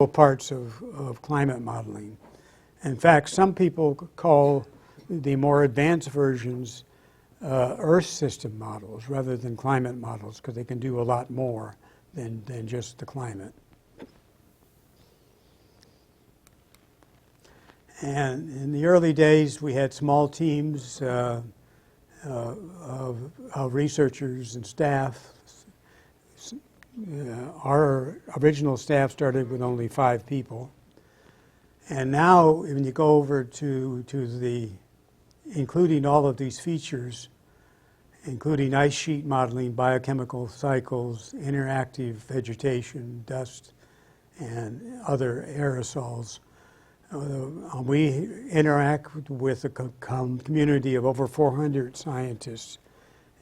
parts of climate modeling. In fact, some people call the more advanced versions Earth system models rather than climate models, because they can do a lot more than just the climate. And in the early days, we had small teams of researchers and staff. Our original staff started with only 5 people. And now, when you go over to the, including all of these features, including ice sheet modeling, biochemical cycles, interactive vegetation, dust, and other aerosols, we interact with a community of over 400 scientists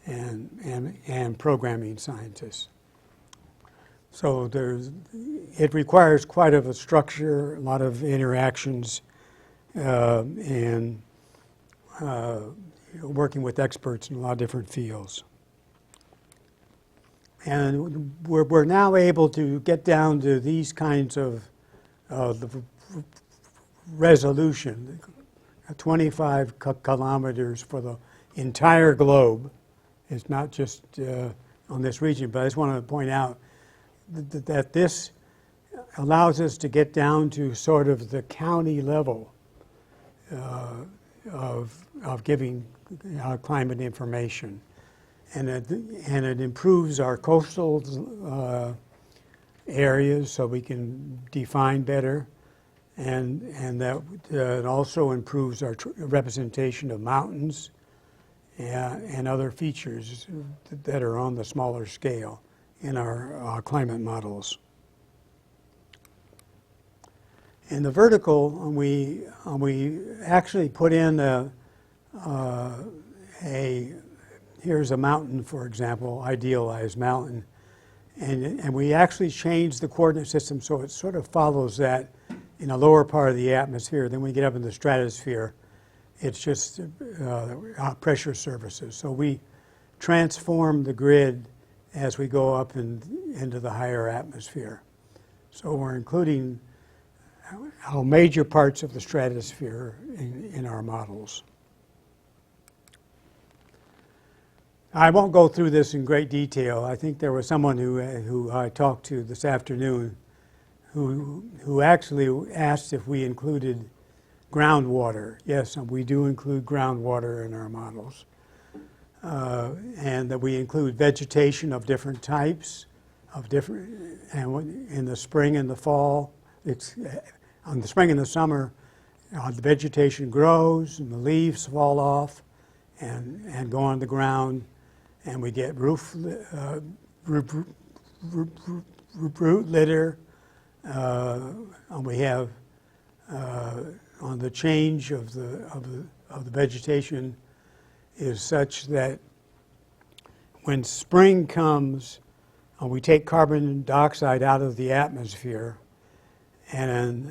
and programming scientists. So it requires quite a structure, a lot of interactions, and working with experts in a lot of different fields. And we're now able to get down to these kinds of the resolution, 25 kilometers for the entire globe. It's not just on this region, but I just want to point out that this allows us to get down to sort of the county level of giving climate information, and it improves our coastal areas so we can define better, and that it also improves our representation of mountains and other features that are on the smaller scale in our climate models. In the vertical, we actually put in here's a mountain, for example, idealized mountain, and we actually changed the coordinate system so it sort of follows that in a lower part of the atmosphere. Then we get up in the stratosphere, it's just pressure surfaces. So we transform the grid as we go up into the higher atmosphere. So we're including major parts of the stratosphere in our models. I won't go through this in great detail. I think there was someone who I talked to this afternoon who actually asked if we included groundwater. Yes, we do include groundwater in our models. And that we include vegetation of different types, and in the spring and the fall. On the spring and the summer, the vegetation grows and the leaves fall off and go on the ground, and we get root litter, and we have on the change of the vegetation is such that when spring comes, we take carbon dioxide out of the atmosphere and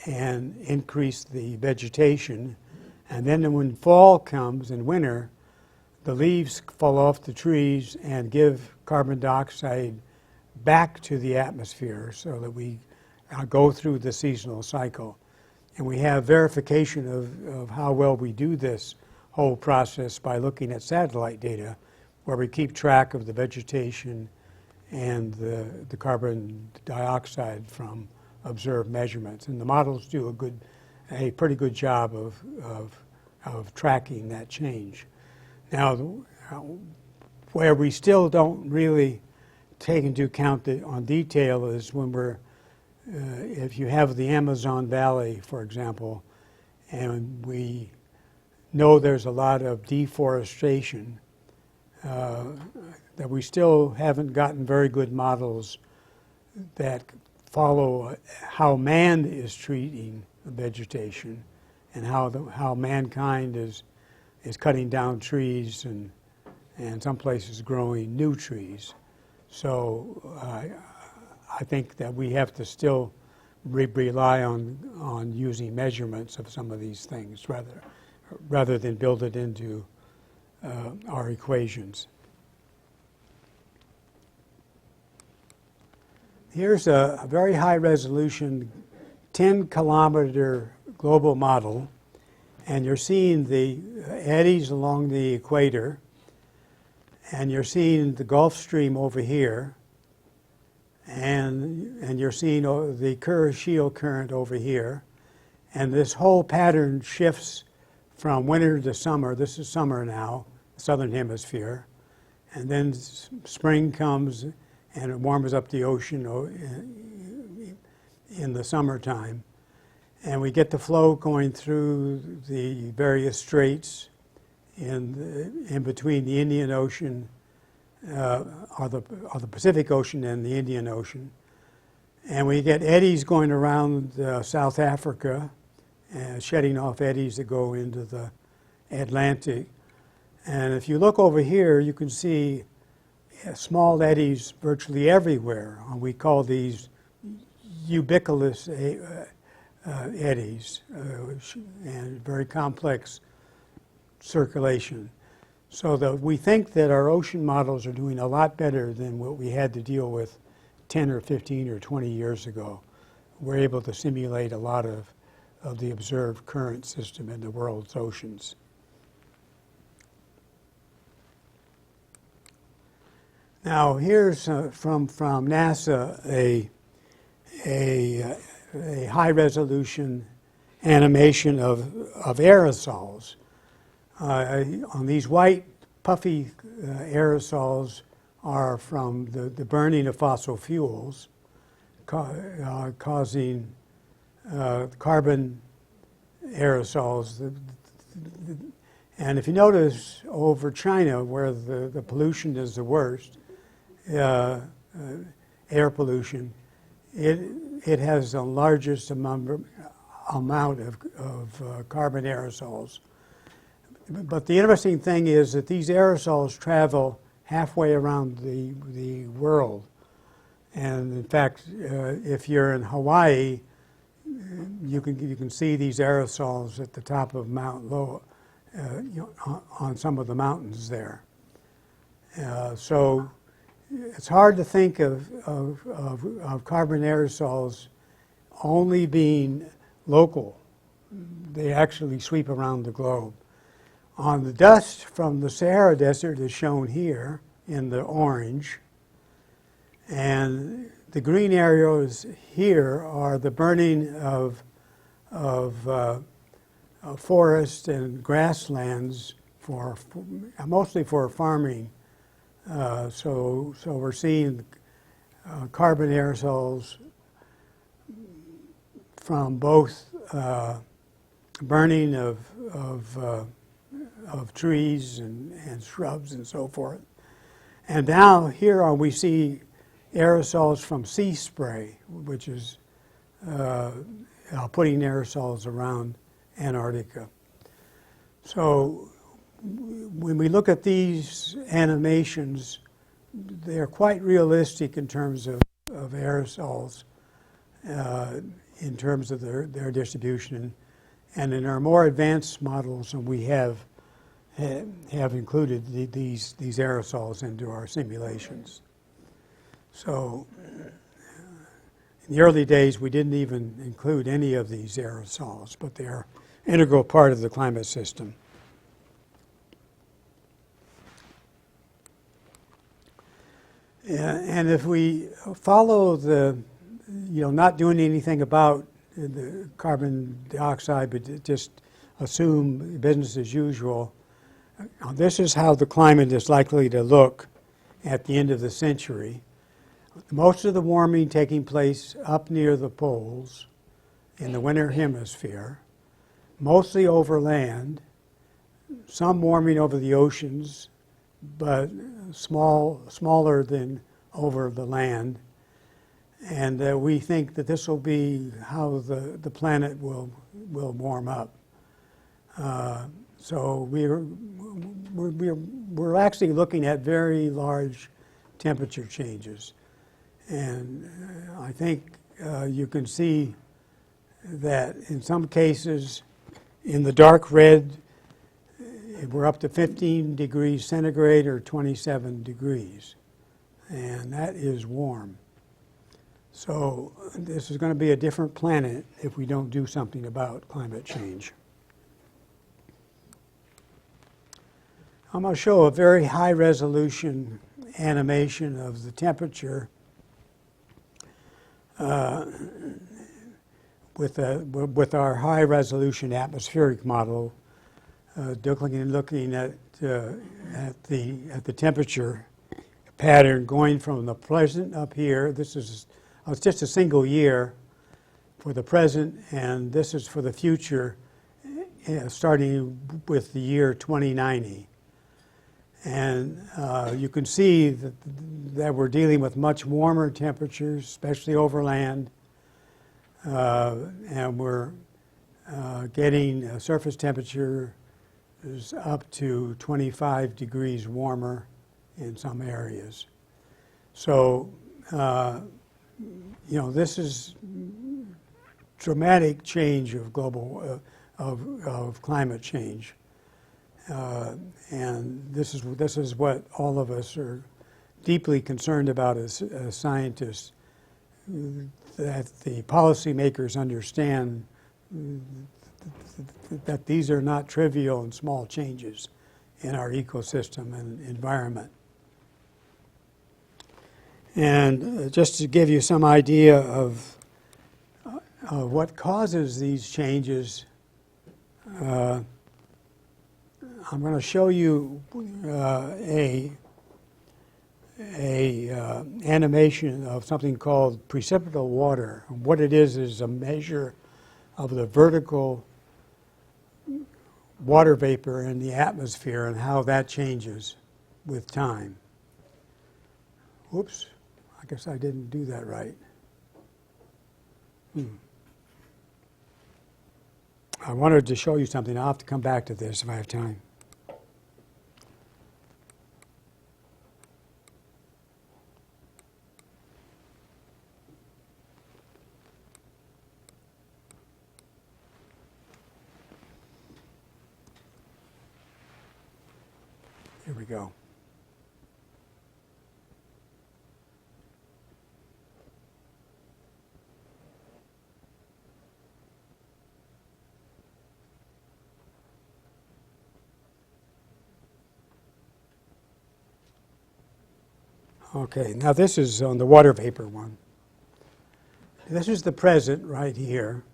increase the vegetation. And then when fall comes in winter, the leaves fall off the trees and give carbon dioxide back to the atmosphere so that we go through the seasonal cycle. And we have verification of how well we do this whole process by looking at satellite data, where we keep track of the vegetation and the carbon dioxide from observed measurements. And the models do a pretty good job of tracking that change. Now, where we still don't really take into account on detail is when if you have the Amazon Valley, for example, and we know there's a lot of deforestation, that we still haven't gotten very good models that follow how man is treating the vegetation and how mankind is cutting down trees and some places growing new trees. So I think that we have to still rely on using measurements of some of these things rather than build it into our equations. Here's a very high resolution 10-kilometer global model, and you're seeing the eddies along the equator, and you're seeing the Gulf Stream over here, and you're seeing the Kuroshio current over here, and this whole pattern shifts from winter to summer. This is summer now, southern hemisphere, and then spring comes and it warms up the ocean in the summertime. And we get the flow going through the various straits in between the Indian Ocean, or the Pacific Ocean and the Indian Ocean. And we get eddies going around South Africa, shedding off eddies that go into the Atlantic. And if you look over here, you can see small eddies virtually everywhere. We call these ubiquitous eddies, and very complex circulation. So that we think that our ocean models are doing a lot better than what we had to deal with 10 or 15 or 20 years ago. We're able to simulate a lot of the observed current system in the world's oceans. Now here's from NASA a high-resolution animation of aerosols. On these white puffy aerosols are from the burning of fossil fuels, causing carbon aerosols. And if you notice over China, where the pollution is the worst, air pollution, it has the largest amount of carbon aerosols. But the interesting thing is that these aerosols travel halfway around the world. And in fact, if you're in Hawaii, you can see these aerosols at the top of Mount Loa, on some of the mountains there. So it's hard to think of carbon aerosols only being local. They actually sweep around the globe. On the dust from the Sahara Desert is shown here in the orange, and the green areas here are the burning of forest and grasslands mostly for farming. So we're seeing carbon aerosols from both burning of trees and shrubs and so forth. And now here we see aerosols from sea spray, which is putting aerosols around Antarctica. So when we look at these animations, they're quite realistic in terms of aerosols, in terms of their distribution. And in our more advanced models, we have included these aerosols into our simulations. So in the early days, we didn't even include any of these aerosols, but they are an integral part of the climate system. And if we follow not doing anything about the carbon dioxide, but just assume business as usual, this is how the climate is likely to look at the end of the century. Most of the warming taking place up near the poles in the winter hemisphere, mostly over land, some warming over the oceans, but smaller than over the land. And we think that this will be how the planet will warm up. So we're actually looking at very large temperature changes. And I think you can see that in some cases, in the dark red, we're up to 15 degrees centigrade or 27 degrees. And that is warm. So this is going to be a different planet if we don't do something about climate change. I'm going to show a very high resolution animation of the temperature with our high resolution atmospheric model, looking at the temperature pattern going from the present up here. This is it's just a single year for the present, and this is for the future, starting with the year 2090. And you can see that we're dealing with much warmer temperatures, especially over land, and we're getting surface temperature is up to 25 degrees warmer in some areas. So, this is dramatic change of global of climate change, and this is what all of us are deeply concerned about as scientists. That the policymakers understand that these are not trivial and small changes in our ecosystem and environment. And just to give you some idea of what causes these changes, I'm going to show you a animation of something called reciprocal water. And what it is a measure of the vertical water vapor in the atmosphere and how that changes with time. Whoops, I guess I didn't do that right. I wanted to show you something. I'll have to come back to this if I have time. Here we go. Okay, now this is on the water vapor one. This is the present right here.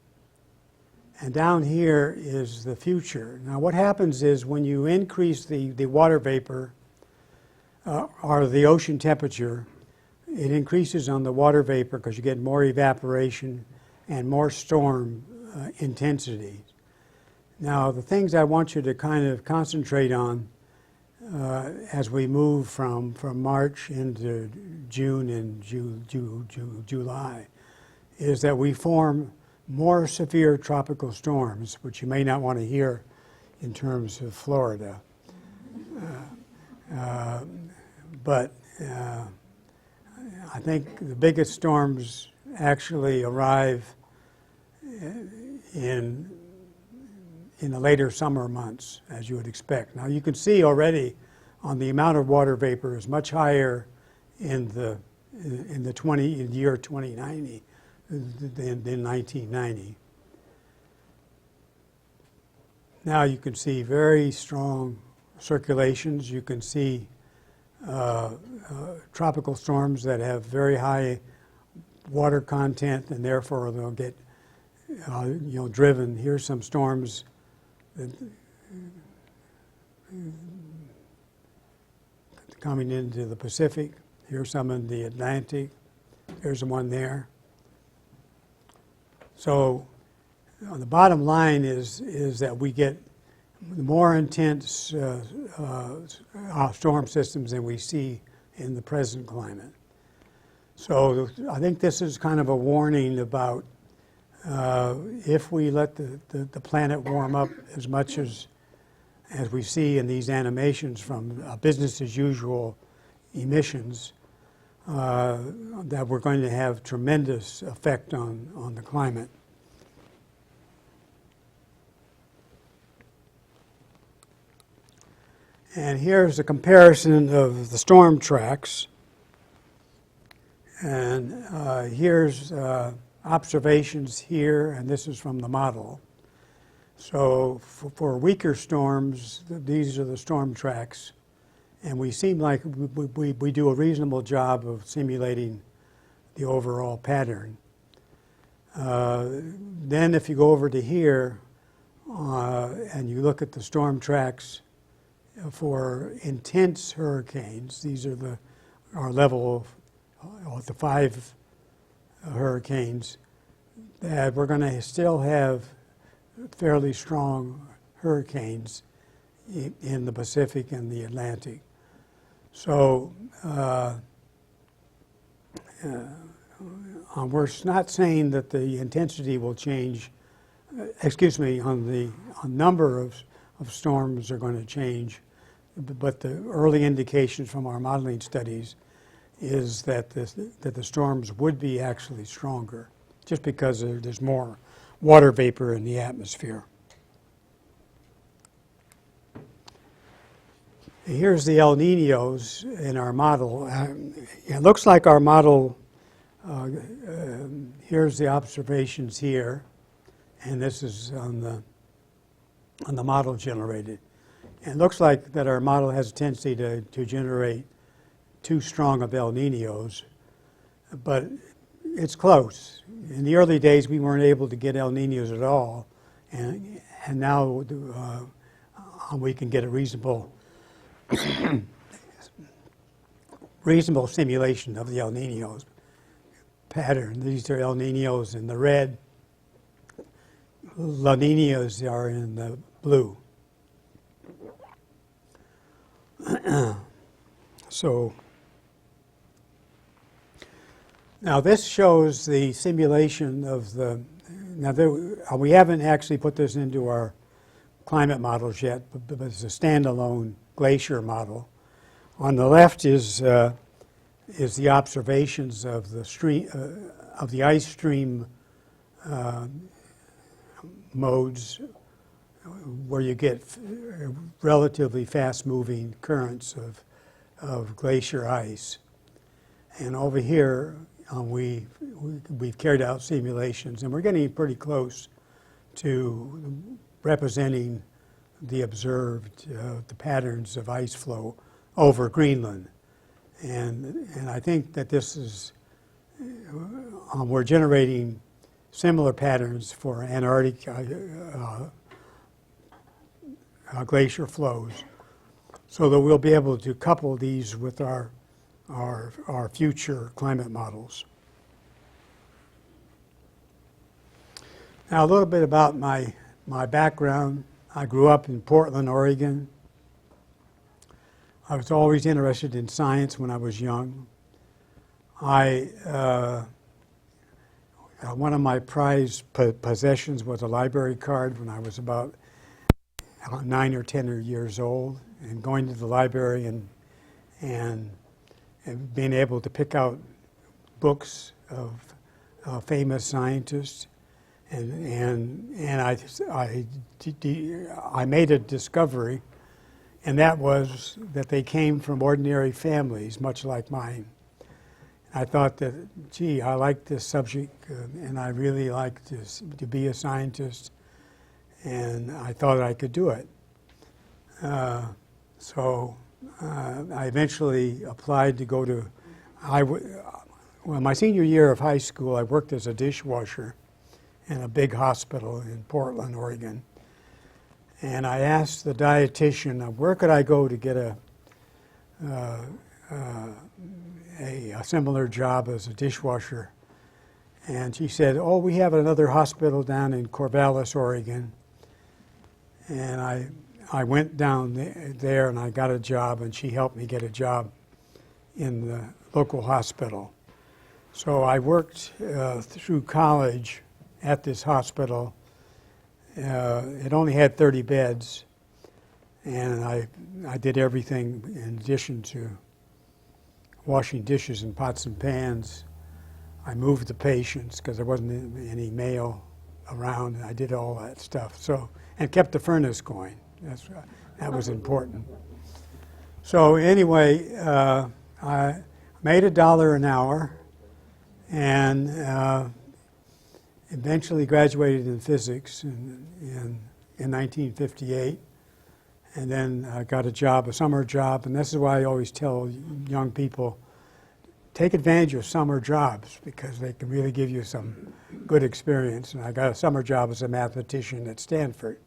And down here is the future. Now what happens is when you increase the water vapor or the ocean temperature, it increases on the water vapor because you get more evaporation and more storm intensity. Now the things I want you to kind of concentrate on as we move from March into June and July is that we form more severe tropical storms, which you may not want to hear in terms of Florida. But I think the biggest storms actually arrive in the later summer months, as you would expect. Now you can see already on the amount of water vapor is much higher in the year 2090 than 1990. Now you can see very strong circulations. You can see tropical storms that have very high water content, and therefore they'll get driven. Here's some storms that coming into the Pacific. Here's some in the Atlantic. There's one there. So the bottom line is that we get more intense storm systems than we see in the present climate. So I think this is kind of a warning about if we let the planet warm up as much as we see in these animations from business as usual emissions, that we're going to have tremendous effect on the climate. And here's a comparison of the storm tracks. And here's observations here, and this is from the model. So for weaker storms, these are the storm tracks. And we seem like we do a reasonable job of simulating the overall pattern. Then if you go over to here and you look at the storm tracks for intense hurricanes, these are our level of the 5 hurricanes, that we're going to still have fairly strong hurricanes in the Pacific and the Atlantic. So we're not saying that the intensity will change, on number of storms are going to change, but the early indications from our modeling studies is that the storms would be actually stronger, just because there's more water vapor in the atmosphere. Here's the El Niños in our model. It looks like our model, here's the observations here, and this is on the model generated. And it looks like that our model has a tendency to generate too strong of El Niños, but it's close. In the early days, we weren't able to get El Niños at all, and now we can get a reasonable simulation of the El Niños pattern. These are El Niños in the red. La Niñas are in the blue. So now this shows the simulation of the, we haven't actually put this into our climate models yet, but it's a standalone glacier model. On the left is the observations of the stream, of the ice stream modes, where you get relatively fast-moving currents of glacier ice. And over here, we've carried out simulations, and we're getting pretty close to representing the observed the patterns of ice flow over Greenland. And I think that this is, we're generating similar patterns for Antarctic glacier flows, so that we'll be able to couple these with our future climate models. Now, a little bit about my background. I grew up in Portland, Oregon. I was always interested in science when I was young. One of my prized possessions was a library card when I was about 9 or 10 years old, and going to the library and being able to pick out books of famous scientists, and I made a discovery, and that was that they came from ordinary families, much like mine. I thought that, gee, I like this subject, and I really like to be a scientist, and I thought I could do it. So I eventually applied to go to, my senior year of high school, I worked as a dishwasher in a big hospital in Portland, Oregon. And I asked the dietitian, where could I go to get a similar job as a dishwasher? And she said, oh, we have another hospital down in Corvallis, Oregon. And I went down there and I got a job, and she helped me get a job in the local hospital. So I worked through college at this hospital. It only had 30 beds, and I did everything in addition to washing dishes and pots and pans. I moved the patients because there wasn't any mail around, and I did all that stuff. So, and kept the furnace going. That was important. So anyway, I made $1 an hour, and eventually graduated in physics in 1958, and then got a summer job, and this is why I always tell young people, take advantage of summer jobs because they can really give you some good experience. And I got a summer job as a mathematician at Stanford,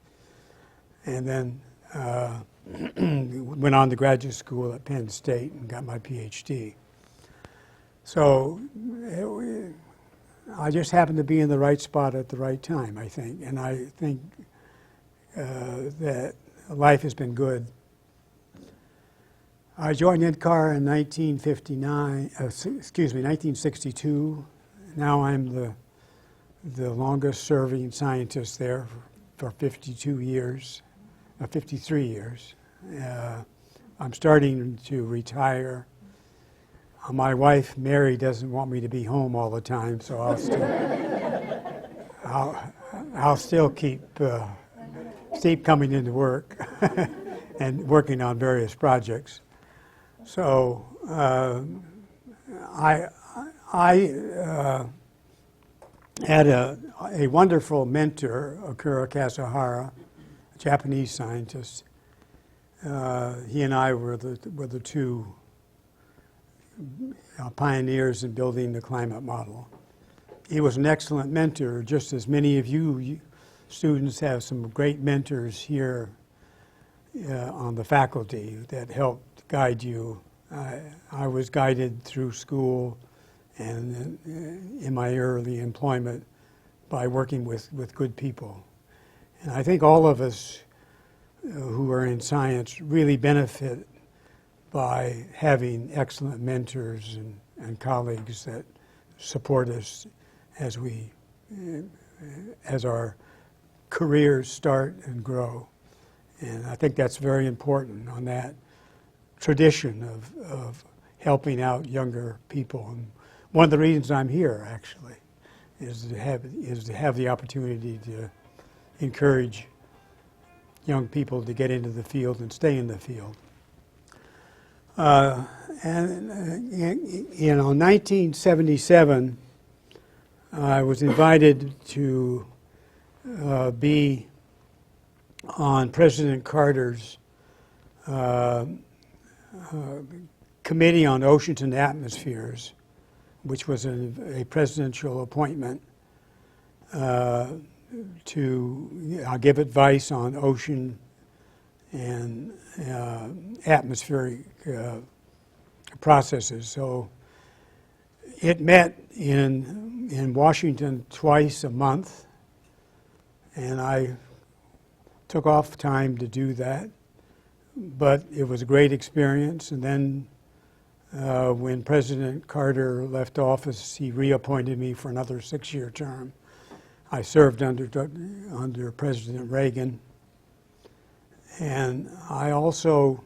and then went on to graduate school at Penn State and got my PhD. So I just happened to be in the right spot at the right time, I think. And I think that life has been good. I joined NCAR in 1962. Now I'm the longest serving scientist there for 53 years. I'm starting to retire. My wife, Mary, doesn't want me to be home all the time, so I'll still keep coming into work and working on various projects. So I had a wonderful mentor, Akira Kazuhara, a Japanese scientist. He and I were the two pioneers in building the climate model. He was an excellent mentor, just as many of you students have some great mentors here on the faculty that helped guide you. I was guided through school and in my early employment by working with good people. And I think all of us who are in science really benefit by having excellent mentors and colleagues that support us as our careers start and grow. And I think that's very important on that tradition of helping out younger people. And one of the reasons I'm here, actually, is to have the opportunity to encourage young people to get into the field and stay in the field. In 1977, I was invited to be on President Carter's Committee on Oceans and Atmospheres, which was a presidential appointment to give advice on ocean and atmospheric processes. So it met in Washington twice a month, and I took off time to do that. But it was a great experience. And then when President Carter left office, he reappointed me for another 6-year term. I served under President Reagan. And I also